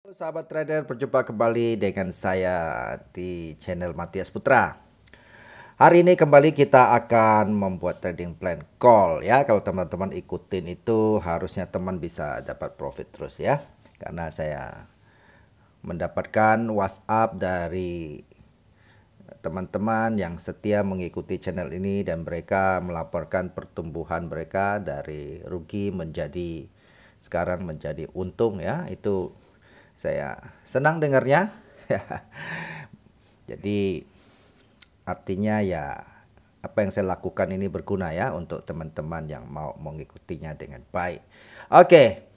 Sahabat trader, berjumpa kembali dengan saya di channel Matias Putra. Hari ini kembali kita akan membuat trading plan call ya. Kalau teman-teman ikutin itu harusnya teman bisa dapat profit terus ya. Karena saya mendapatkan WhatsApp dari teman-teman yang setia mengikuti channel ini dan mereka melaporkan pertumbuhan mereka dari rugi menjadi sekarang menjadi untung ya. Itu saya senang dengarnya. Jadi artinya ya apa yang saya lakukan ini berguna ya untuk teman-teman yang mau mengikutinya dengan baik. Oke,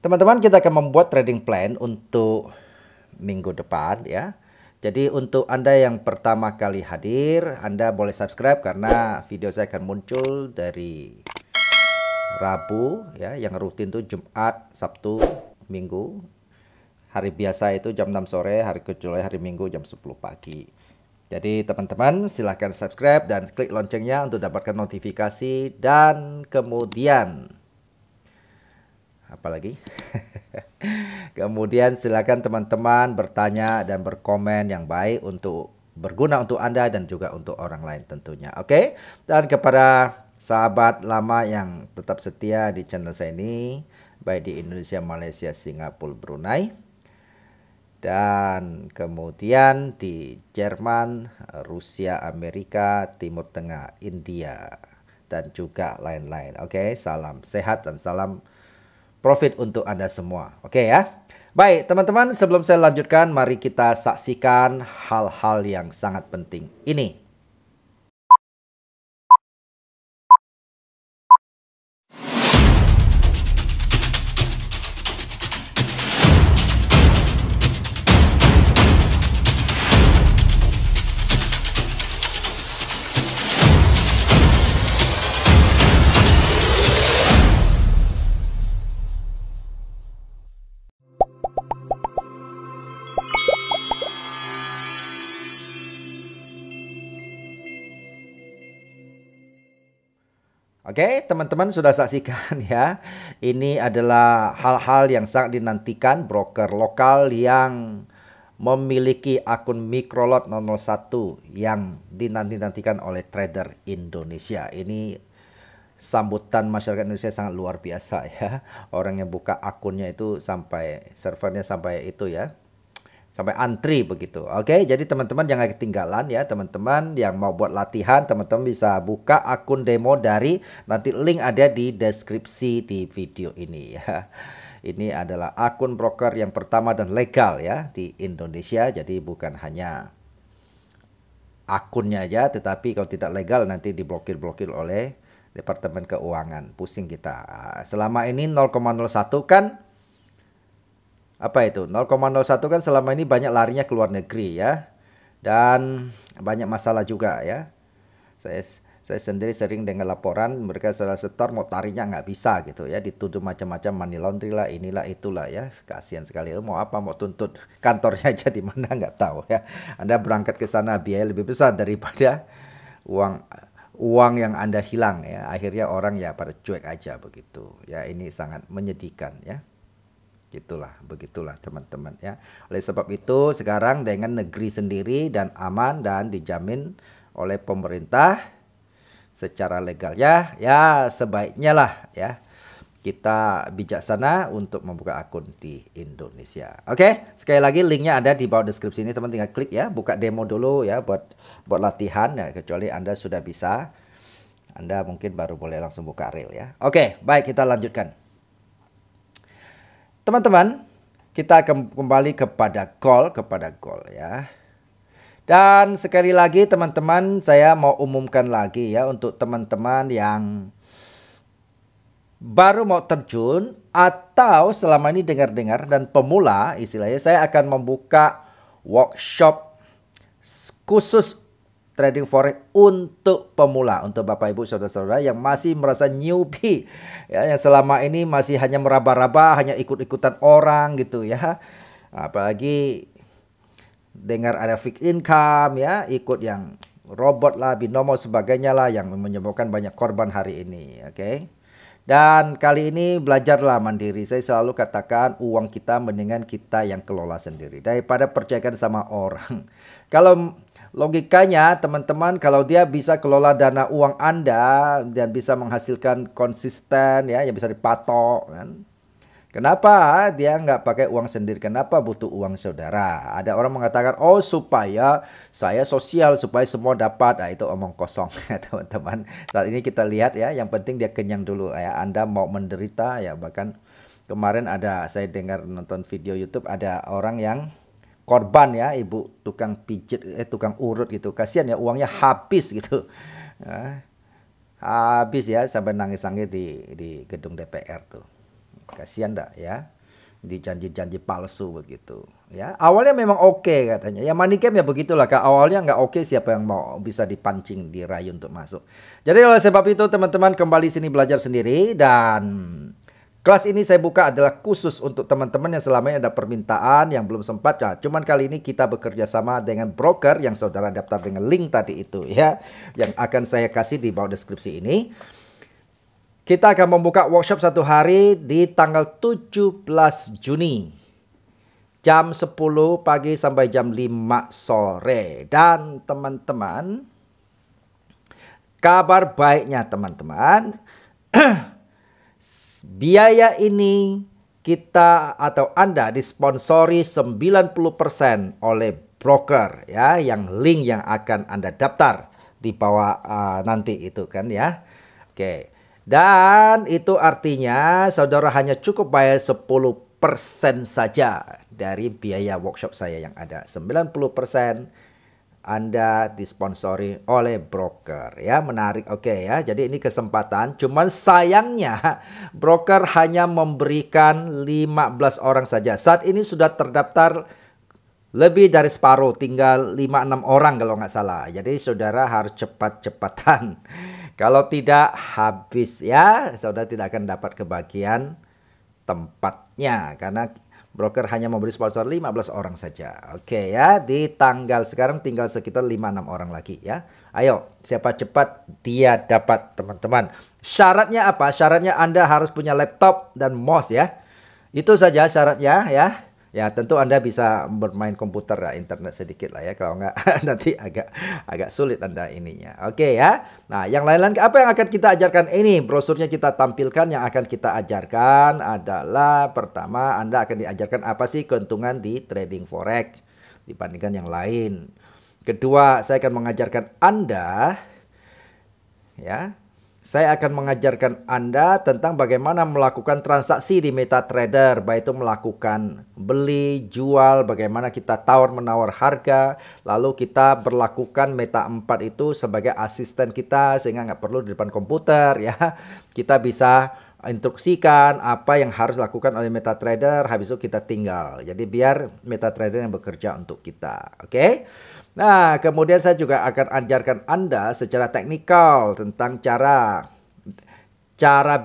teman-teman, kita akan membuat trading plan untuk minggu depan ya. Jadi untuk Anda yang pertama kali hadir, Anda boleh subscribe karena video saya akan muncul dari Rabu ya, yang rutin tuh Jumat, Sabtu, Minggu. Hari biasa itu jam 6 sore, hari kecuali hari Minggu jam 10 pagi. Jadi teman-teman silahkan subscribe dan klik loncengnya untuk dapatkan notifikasi. Dan kemudian apalagi? Kemudian silakan teman-teman bertanya dan berkomen yang baik untuk berguna untuk Anda dan juga untuk orang lain tentunya. Oke? Dan kepada sahabat lama yang tetap setia di channel saya ini, baik di Indonesia, Malaysia, Singapura, Brunei, dan kemudian di Jerman, Rusia, Amerika, Timur Tengah, India, dan juga lain-lain. Oke, salam sehat dan salam profit untuk Anda semua. Oke ya. Baik, teman-teman, sebelum saya lanjutkan, mari kita saksikan hal-hal yang sangat penting ini. Oke, teman-teman sudah saksikan ya. Ini adalah hal-hal yang sangat dinantikan broker lokal yang memiliki akun microlot 001 yang dinantikan oleh trader Indonesia. Ini sambutan masyarakat Indonesia sangat luar biasa ya. Orang yang buka akunnya itu sampai servernya sampai itu ya, sampai antri begitu. Oke, jadi teman-teman jangan ketinggalan ya. Teman-teman yang mau buat latihan, teman-teman bisa buka akun demo dari, nanti link ada di deskripsi di video ini ya. Ini adalah akun broker yang pertama dan legal ya di Indonesia. Jadi bukan hanya akunnya aja, tetapi kalau tidak legal nanti diblokir oleh Departemen Keuangan. Pusing kita. Selama ini 0,01 kan apa itu? 0,01 kan selama ini banyak larinya ke luar negeri ya. Dan banyak masalah juga ya. Saya sendiri sering dengar laporan mereka salah setor mau tarinya nggak bisa gitu ya. Dituduh macam-macam money laundry lah, inilah itulah ya. Kasihan sekali. Mau apa, mau tuntut kantornya aja di mana nggak tahu ya. Anda berangkat ke sana biaya lebih besar daripada uang yang Anda hilang ya. Akhirnya orang ya pada cuek aja begitu. Ya, ini sangat menyedihkan ya. Begitulah teman-teman ya. Oleh sebab itu sekarang dengan negeri sendiri dan aman dan dijamin oleh pemerintah secara legal ya, sebaiknya lah ya kita bijaksana untuk membuka akun di Indonesia. Oke, sekali lagi linknya ada di bawah deskripsi ini, teman tinggal klik ya, buka demo dulu ya buat latihan ya, kecuali Anda sudah bisa. Anda mungkin baru boleh langsung buka real ya. Oke, baik, kita lanjutkan. Teman-teman, kita akan kembali kepada call ya. Dan sekali lagi teman-teman, saya mau umumkan lagi ya untuk teman-teman yang baru mau terjun atau selama ini dengar-dengar dan pemula istilahnya, saya akan membuka workshop khusus trading forex untuk pemula, untuk Bapak Ibu saudara-saudara yang masih merasa newbie ya, yang selama ini masih hanya meraba-raba, hanya ikut-ikutan orang gitu ya. Apalagi dengar ada fixed income ya, ikut yang robot lah, binomo sebagainya lah yang menyebabkan banyak korban hari ini. Oke. Dan kali ini belajarlah mandiri. Saya selalu katakan uang kita mendingan kita yang kelola sendiri daripada percayakan sama orang. Kalau logikanya teman-teman, kalau dia bisa kelola dana uang Anda dan bisa menghasilkan konsisten ya, yang bisa dipatok kan. Kenapa dia nggak pakai uang sendiri? Kenapa butuh uang saudara? Ada orang mengatakan, oh supaya saya sosial, supaya semua dapat. Nah, itu omong kosong teman-teman. Saat ini kita lihat ya, yang penting dia kenyang dulu. Ya, Anda mau menderita ya, bahkan kemarin saya dengar nonton video YouTube, ada orang yang korban ya, ibu tukang pijit, tukang urut gitu. Kasihan ya, uangnya habis gitu. Nah, habis ya, sampai nangis-nangis di gedung DPR tuh. Kasihan enggak ya, di janji-janji palsu begitu ya. Awalnya memang oke katanya ya, money camp ya begitulah, Kak. Awalnya nggak oke, siapa yang mau bisa dipancing, dirayu untuk masuk. Jadi oleh sebab itu teman-teman, kembali sini belajar sendiri. Dan kelas ini saya buka adalah khusus untuk teman-teman yang selama ini ada permintaan yang belum sempat ya. Cuman kali ini kita bekerja sama dengan broker yang saudara daftar dengan link tadi itu ya, yang akan saya kasih di bawah deskripsi ini. Kita akan membuka workshop 1 hari di tanggal 17 Juni. Jam 10 pagi sampai jam 5 sore. Dan teman-teman, kabar baiknya teman-teman, biaya ini kita atau Anda disponsori 90% oleh broker ya, yang link yang akan Anda daftar di bawah nanti itu kan ya. Oke. Dan itu artinya saudara hanya cukup bayar 10% saja dari biaya workshop saya yang ada. 90% Anda disponsori oleh broker ya. Menarik, oke ya. Jadi ini kesempatan. Cuman sayangnya broker hanya memberikan 15 orang saja. Saat ini sudah terdaftar lebih dari separuh, tinggal 5-6 orang kalau nggak salah. Jadi saudara harus cepat-cepatan. Kalau tidak habis ya, saudara tidak akan dapat kebagian tempatnya. Karena broker hanya memberi sponsor 15 orang saja. Oke ya, di tanggal sekarang tinggal sekitar 5-6 orang lagi ya. Ayo, siapa cepat dia dapat teman-teman. Syaratnya apa? Syaratnya Anda harus punya laptop dan mouse ya. Itu saja syaratnya ya. Ya tentu Anda bisa bermain komputer ya, internet sedikit lah ya. Kalau nggak nanti agak sulit Anda ininya. Oke ya. Nah yang lain-lain apa yang akan kita ajarkan ini? Brosurnya kita tampilkan. Yang akan kita ajarkan adalah pertama, Anda akan diajarkan apa sih keuntungan di trading forex dibandingkan yang lain. Kedua, saya akan mengajarkan Anda ya. Saya akan mengajarkan Anda tentang bagaimana melakukan transaksi di MetaTrader, baik itu melakukan beli, jual, bagaimana kita tawar-menawar harga, lalu kita berlakukan Meta 4 itu sebagai asisten kita sehingga nggak perlu di depan komputer ya. Kita bisa instruksikan apa yang harus dilakukan oleh MetaTrader, habis itu kita tinggal. Jadi biar MetaTrader yang bekerja untuk kita, oke? Nah, kemudian saya juga akan ajarkan Anda secara teknikal tentang cara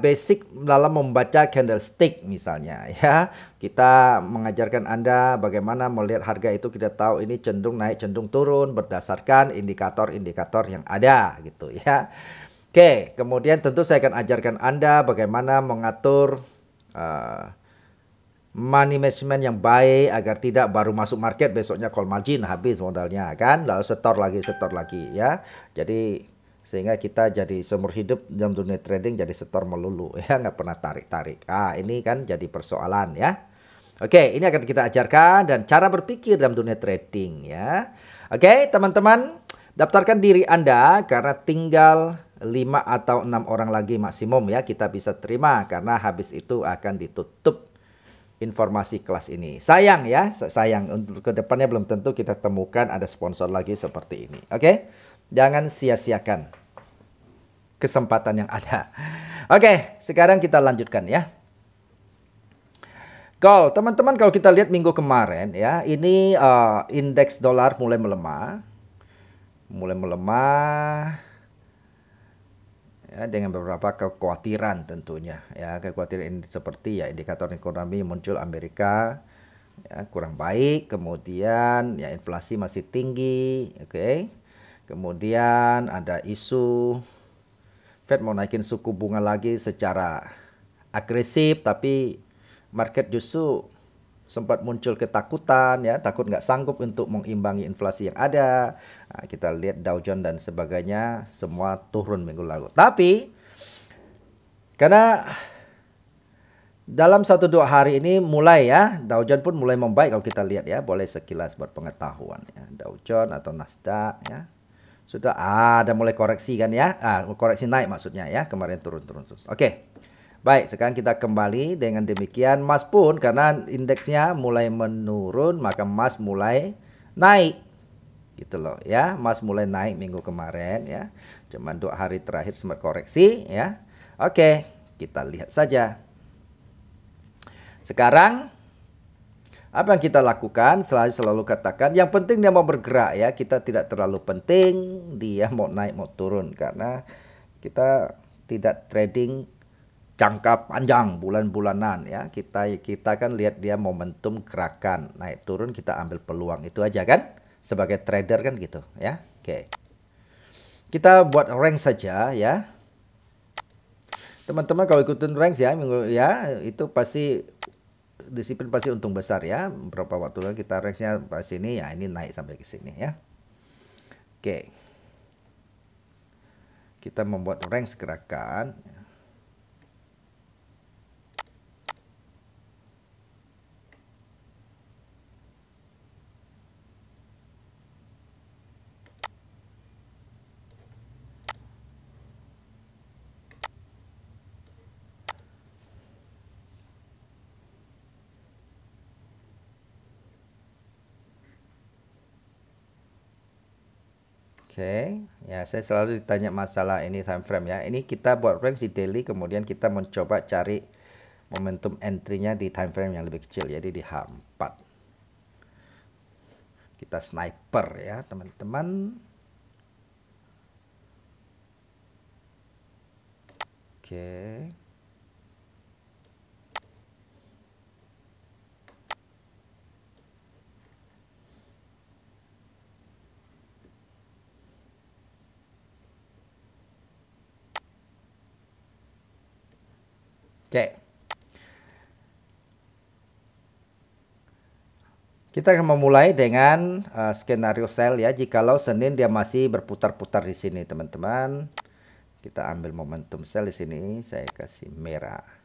basic dalam membaca candlestick misalnya ya. Kita mengajarkan Anda bagaimana melihat harga itu, kita tahu ini cenderung naik, cenderung turun berdasarkan indikator-indikator yang ada gitu ya. Oke, kemudian tentu saya akan ajarkan Anda bagaimana mengatur money management yang baik agar tidak baru masuk market besoknya call margin habis modalnya kan, lalu setor lagi ya. Jadi sehingga kita jadi seumur hidup dalam dunia trading jadi setor melulu ya, nggak pernah tarik-tarik. Ini kan jadi persoalan ya. Oke, ini akan kita ajarkan dan cara berpikir dalam dunia trading ya. Oke, teman-teman, daftarkan diri Anda karena tinggal 5 atau 6 orang lagi maksimum ya kita bisa terima, karena habis itu akan ditutup informasi kelas ini. Sayang ya, sayang untuk kedepannya belum tentu kita temukan ada sponsor lagi seperti ini. Oke, jangan sia-siakan kesempatan yang ada. Oke, sekarang kita lanjutkan ya. Teman-teman, kalau kita lihat minggu kemarin ya, ini indeks dolar mulai melemah ya, dengan beberapa kekhawatiran tentunya ya. Kekhawatiran ini seperti ya indikator ekonomi muncul Amerika ya kurang baik, kemudian ya inflasi masih tinggi, oke. Kemudian ada isu Fed mau naikin suku bunga lagi secara agresif, tapi market justru sempat muncul ketakutan ya, takut nggak sanggup untuk mengimbangi inflasi yang ada. Nah, kita lihat Dow Jones dan sebagainya semua turun minggu lalu. Tapi karena dalam 1-2 hari ini mulai ya, Dow Jones pun mulai membaik kalau kita lihat ya, boleh sekilas buat pengetahuan ya. Dow Jones atau Nasdaq ya. Sudah ada mulai koreksi kan ya. Koreksi naik maksudnya ya, kemarin turun-turun terus. Oke. Baik, sekarang kita kembali dengan demikian emas pun karena indeksnya mulai menurun, maka emas mulai naik. Gitu loh ya. Emas mulai naik minggu kemarin ya. Cuman 2 hari terakhir sempat koreksi ya. Oke, kita lihat saja. Sekarang apa yang kita lakukan? Selalu katakan yang penting dia mau bergerak ya. Kita tidak terlalu penting dia mau naik mau turun karena kita tidak trading jangka panjang bulan-bulanan ya. Kita kan lihat dia momentum gerakan naik turun, kita ambil peluang itu aja kan. Sebagai trader kan gitu ya. Oke. Kita buat rank saja ya. Teman-teman kalau ikutin rank ya itu pasti disiplin pasti untung besar ya. Berapa waktu lalu kita range-nya pas sini ya, ini naik sampai ke sini ya. Oke. Kita membuat range gerakan. Oke, ya saya selalu ditanya masalah ini time frame ya. Ini kita buat range di daily, kemudian kita mencoba cari momentum entry-nya di time frame yang lebih kecil, jadi di H4. Kita sniper ya, teman-teman. Oke. Oke. Kita akan memulai dengan skenario sell ya. Jikalau Senin dia masih berputar-putar di sini, teman-teman. Kita ambil momentum sell di sini. Saya kasih merah.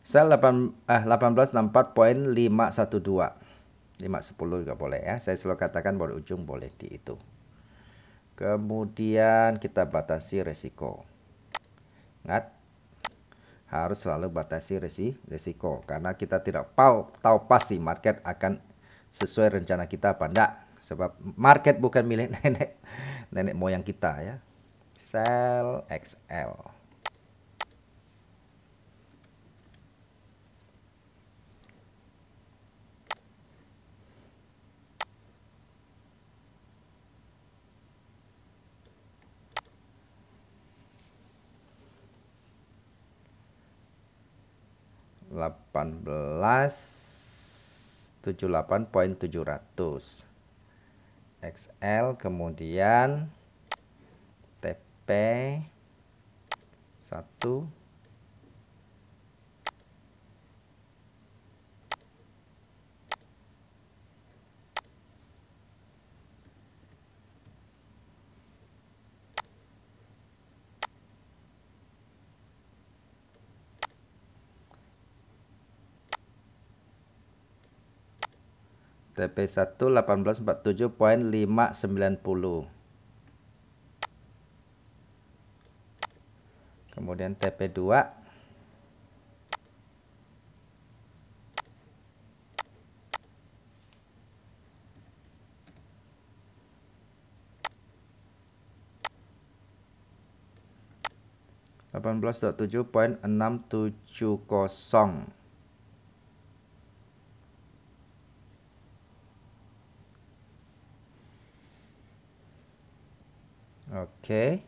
Sell 1864.512. 510 juga boleh ya. Saya selalu katakan baru ujung boleh di itu. Kemudian kita batasi resiko. Ingat, harus selalu batasi resiko karena kita tidak tahu pasti market akan sesuai rencana kita apa enggak. Sebab market bukan milik nenek moyang kita ya. Sell XL. 1878.700 XL, kemudian TP 1 TP1 1847.590. Kemudian TP2 18.7.670. Oke.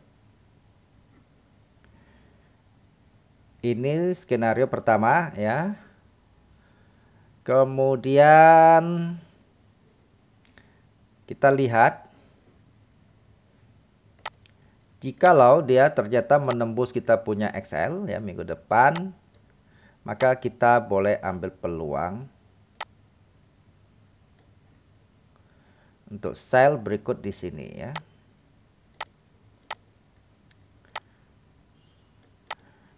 Ini skenario pertama ya. Kemudian kita lihat jikalau dia ternyata menembus kita punya XL ya minggu depan, maka kita boleh ambil peluang untuk sell berikut di sini ya.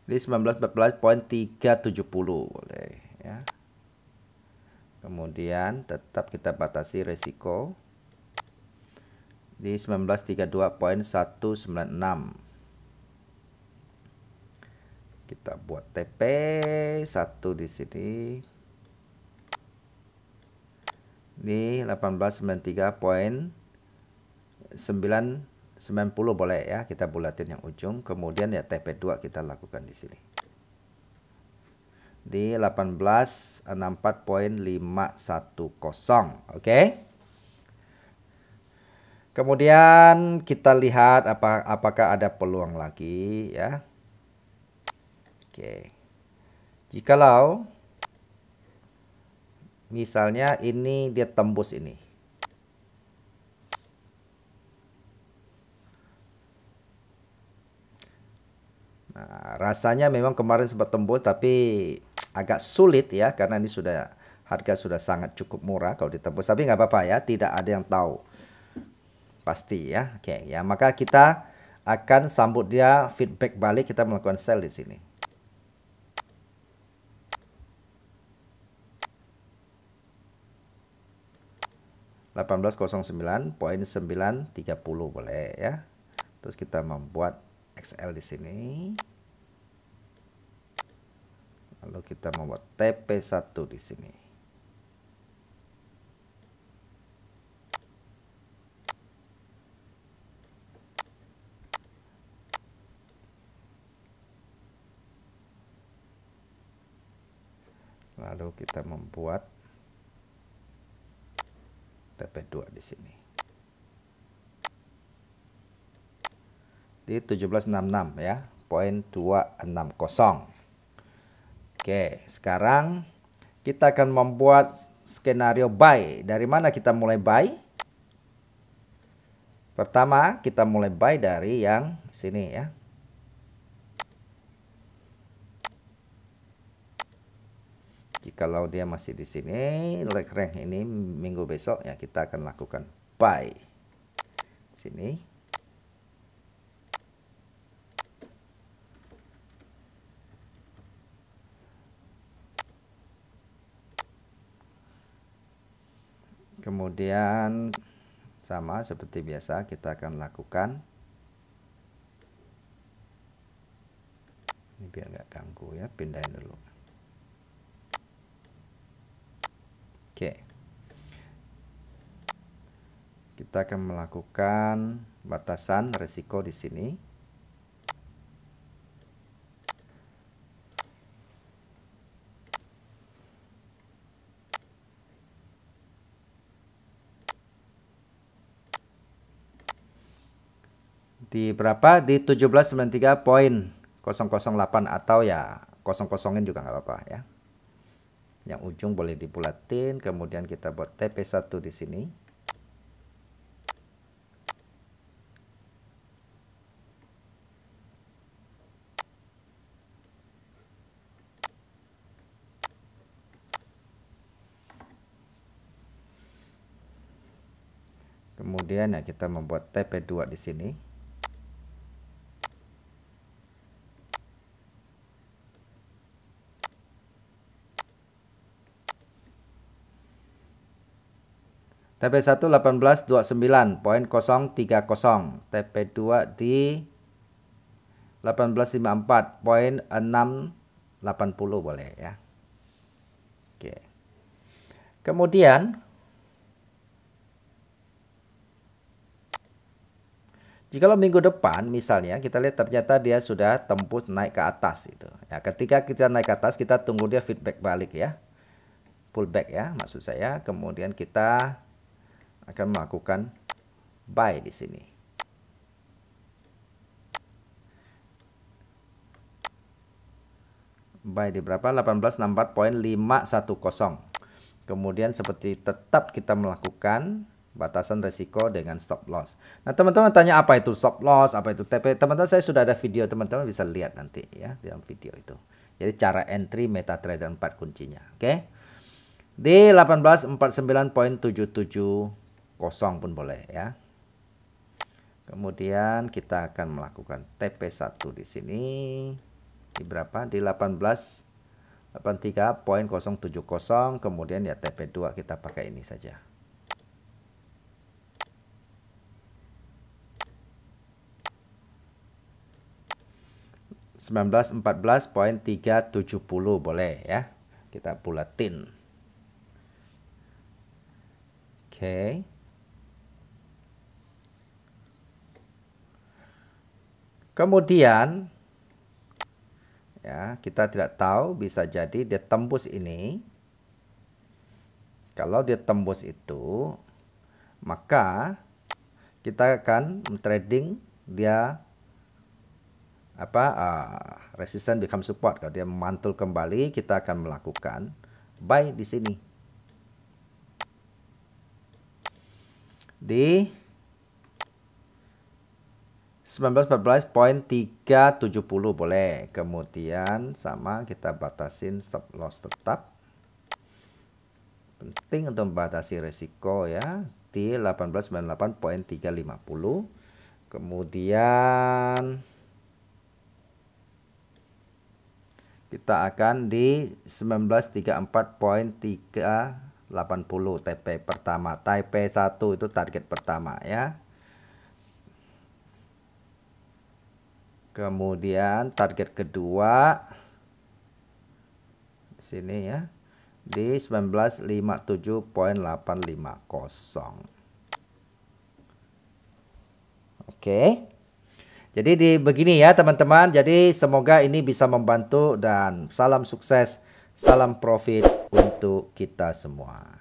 Di 1914.370 boleh ya. Kemudian tetap kita batasi resiko di 1932.196. Kita buat TP 1 di sini di 1893.990 boleh ya, kita bulatin yang ujung. Kemudian ya TP2 kita lakukan di sini di 1864.510. Oke. Kemudian kita lihat apakah ada peluang lagi ya. Oke. Jikalau misalnya ini dia tembus ini. Nah, rasanya memang kemarin sempat tembus tapi agak sulit ya karena ini harga sudah sangat cukup murah kalau ditembus, tapi nggak apa-apa ya, tidak ada yang tahu pasti ya. Oke ya, maka kita akan sambut dia feedback balik, kita melakukan sell di sini. $1809.930 boleh ya. Terus kita membuat XL di sini. Lalu kita membuat TP1 di sini. Lalu kita membuat TP2 di sini. Di 1766 ya, poin 260. Oke, sekarang kita akan membuat skenario buy. Dari mana kita mulai buy? Pertama, kita mulai buy dari yang sini ya. Jikalau dia masih di sini, like rank ini minggu besok ya, kita akan lakukan buy sini. Kemudian sama seperti biasa kita akan lakukan ini biar nggak ganggu ya, pindahin dulu. Oke, kita akan melakukan batasan resiko di sini. Di berapa? Di 1793.008 atau ya kosong-kosongin juga nggak apa-apa ya. Yang ujung boleh dibulatin, kemudian kita buat TP1 di sini. Kemudian ya kita membuat TP2 di sini. TP1 1829.030, TP2 di 1854.680 boleh ya. Oke. Kemudian jikalau minggu depan misalnya kita lihat ternyata dia sudah tembus naik ke atas itu. Ya, ketika kita naik ke atas kita tunggu dia feedback balik ya. Pullback ya maksud saya. Kemudian kita akan melakukan buy di sini. Buy di berapa? 1864.510. Kemudian seperti tetap kita melakukan batasan resiko dengan stop loss. Nah, teman-teman tanya apa itu stop loss, apa itu TP. Teman-teman, saya sudah ada video, teman-teman bisa lihat nanti ya dalam video itu. Jadi cara entry MetaTrader 4 kuncinya. Oke. Di 1849.770 pun boleh ya. Kemudian kita akan melakukan TP1 di sini. Di berapa? Di 1883.070. Kemudian ya TP2 kita pakai ini saja. (1914.370) boleh ya. Kita bulatin. Oke. Kemudian ya, kita tidak tahu, bisa jadi dia tembus ini. Kalau dia tembus itu, maka kita akan trading dia resistance become support. Kalau dia memantul kembali, kita akan melakukan buy di sini. Di 1914.370 boleh. Kemudian sama kita batasin stop loss tetap. Penting untuk membatasi resiko ya di 1898.350. Kemudian kita akan di 1934.380 TP pertama. TP1 itu target pertama ya. Kemudian target kedua di sini ya di 1957.850. Oke. Jadi begini ya teman-teman. Jadi semoga ini bisa membantu dan salam sukses, salam profit untuk kita semua.